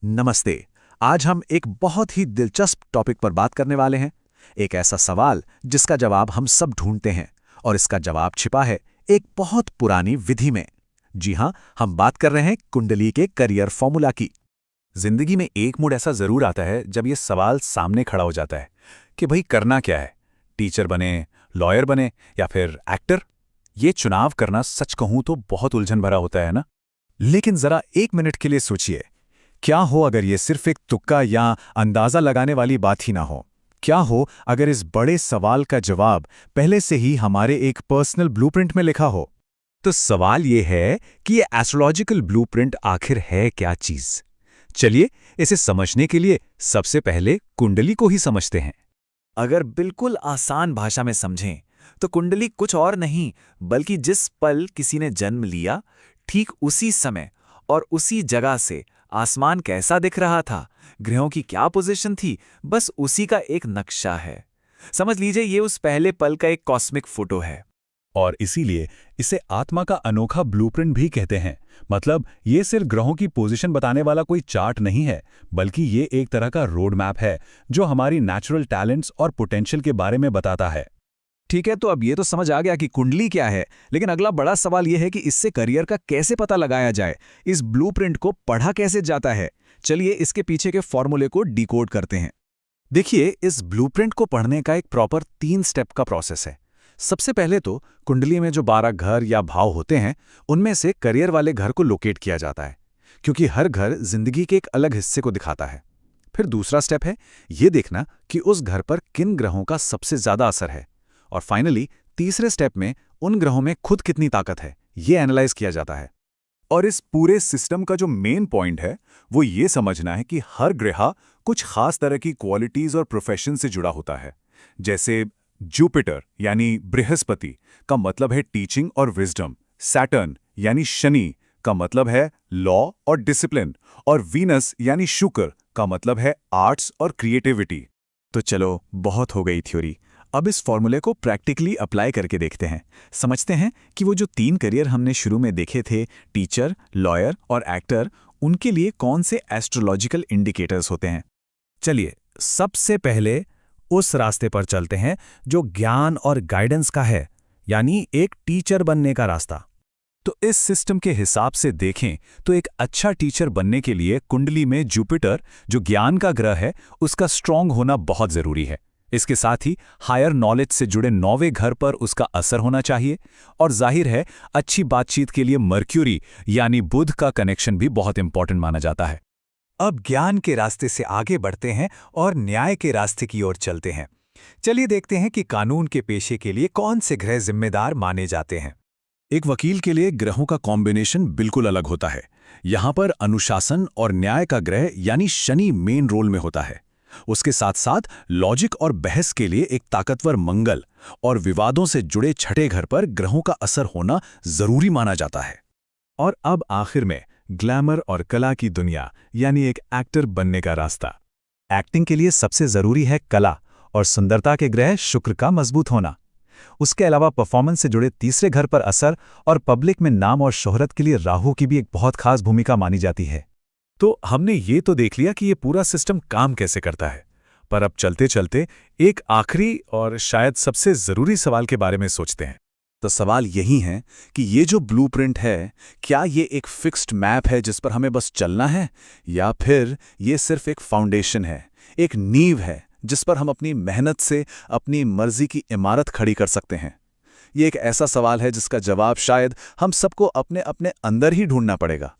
नमस्ते। आज हम एक बहुत ही दिलचस्प टॉपिक पर बात करने वाले हैं। एक ऐसा सवाल जिसका जवाब हम सब ढूंढते हैं और इसका जवाब छिपा है एक बहुत पुरानी विधि में। जी हां, हम बात कर रहे हैं कुंडली के करियर फॉर्मूला की। जिंदगी में एक मूड ऐसा जरूर आता है जब ये सवाल सामने खड़ा हो जाता है कि भाई करना क्या है। टीचर बने, लॉयर बने या फिर एक्टर। ये चुनाव करना सच कहूं तो बहुत उलझन भरा होता है ना। लेकिन जरा एक मिनट के लिए सोचिए, क्या हो अगर ये सिर्फ एक तुक्का या अंदाजा लगाने वाली बात ही ना हो। क्या हो अगर इस बड़े सवाल का जवाब पहले से ही हमारे एक पर्सनल ब्लूप्रिंट में लिखा हो। तो सवाल ये है कि ये एस्ट्रोलॉजिकल ब्लूप्रिंट आखिर है क्या चीज। चलिए इसे समझने के लिए सबसे पहले कुंडली को ही समझते हैं। अगर बिल्कुल आसान भाषा में समझें तो कुंडली कुछ और नहीं बल्कि जिस पल किसी ने जन्म लिया, ठीक उसी समय और उसी जगह से आसमान कैसा दिख रहा था, ग्रहों की क्या पोजीशन थी, बस उसी का एक नक्शा है। समझ लीजिए ये उस पहले पल का एक कॉस्मिक फोटो है। और इसीलिए इसे आत्मा का अनोखा ब्लूप्रिंट भी कहते हैं। मतलब ये सिर्फ ग्रहों की पोजीशन बताने वाला कोई चार्ट नहीं है, बल्कि ये एक तरह का रोड मैप है जो हमारी नेचुरल टैलेंट्स और पोटेंशियल के बारे में बताता है। ठीक है, तो अब ये तो समझ आ गया कि कुंडली क्या है, लेकिन अगला बड़ा सवाल ये है कि इससे करियर का कैसे पता लगाया जाए। इस ब्लूप्रिंट को पढ़ा कैसे जाता है। चलिए इसके पीछे के फॉर्मूले को डिकोड करते हैं। देखिए, इस ब्लूप्रिंट को पढ़ने का एक प्रॉपर 3 स्टेप का प्रोसेस है। सबसे पहले तो कुंडली में जो 12 घर या भाव होते हैं, उनमें से करियर वाले घर को लोकेट किया जाता है, क्योंकि हर घर जिंदगी के एक अलग हिस्से को दिखाता है। फिर दूसरा स्टेप है ये देखना कि उस घर पर किन ग्रहों का सबसे ज्यादा असर है। और फाइनली तीसरे स्टेप में उन ग्रहों में खुद कितनी ताकत है, ये एनालाइज किया जाता है। और इस पूरे सिस्टम का जो मेन पॉइंट है वो ये समझना है कि हर ग्रह कुछ खास तरह की क्वालिटीज और प्रोफेशन से जुड़ा होता है। जैसे जुपिटर यानी बृहस्पति का मतलब है टीचिंग और विजडम, सैटर्न यानी शनि का मतलब है लॉ और डिसिप्लिन, और वीनस यानी शुक्र का मतलब है आर्ट्स और क्रिएटिविटी। तो चलो, बहुत हो गई थ्योरी। अब इस फॉर्मूले को प्रैक्टिकली अप्लाई करके देखते हैं। समझते हैं कि वो जो 3 करियर हमने शुरू में देखे थे, टीचर, लॉयर और एक्टर, उनके लिए कौन से एस्ट्रोलॉजिकल इंडिकेटर्स होते हैं। चलिए सबसे पहले उस रास्ते पर चलते हैं जो ज्ञान और गाइडेंस का है, यानी एक टीचर बनने का रास्ता। तो इस सिस्टम के हिसाब से देखें तो एक अच्छा टीचर बनने के लिए कुंडली में जुपिटर, जो ज्ञान का ग्रह है, उसका स्ट्रांग होना बहुत जरूरी है। इसके साथ ही हायर नॉलेज से जुड़े 9वें घर पर उसका असर होना चाहिए। और जाहिर है अच्छी बातचीत के लिए मर्क्यूरी यानी बुध का कनेक्शन भी बहुत इंपॉर्टेंट माना जाता है। अब ज्ञान के रास्ते से आगे बढ़ते हैं और न्याय के रास्ते की ओर चलते हैं। चलिए देखते हैं कि कानून के पेशे के लिए कौन से ग्रह जिम्मेदार माने जाते हैं। एक वकील के लिए ग्रहों का कॉम्बिनेशन बिल्कुल अलग होता है। यहां पर अनुशासन और न्याय का ग्रह यानी शनि मेन रोल में होता है। उसके साथ साथ लॉजिक और बहस के लिए एक ताकतवर मंगल और विवादों से जुड़े छठे घर पर ग्रहों का असर होना जरूरी माना जाता है। और अब आखिर में ग्लैमर और कला की दुनिया, यानी एक एक्टर बनने का रास्ता। एक्टिंग के लिए सबसे जरूरी है कला और सुंदरता के ग्रह शुक्र का मजबूत होना। उसके अलावा परफॉर्मेंस से जुड़े तीसरे घर पर असर और पब्लिक में नाम और शोहरत के लिए राहु की भी एक बहुत खास भूमिका मानी जाती है। तो हमने ये तो देख लिया कि ये पूरा सिस्टम काम कैसे करता है, पर अब चलते चलते एक आखिरी और शायद सबसे जरूरी सवाल के बारे में सोचते हैं। तो सवाल यही है कि ये जो ब्लूप्रिंट है, क्या ये एक फिक्स्ड मैप है जिस पर हमें बस चलना है, या फिर ये सिर्फ एक फाउंडेशन है, एक नींव है जिस पर हम अपनी मेहनत से अपनी मर्जी की इमारत खड़ी कर सकते हैं। ये एक ऐसा सवाल है जिसका जवाब शायद हम सबको अपने अपने अंदर ही ढूंढना पड़ेगा।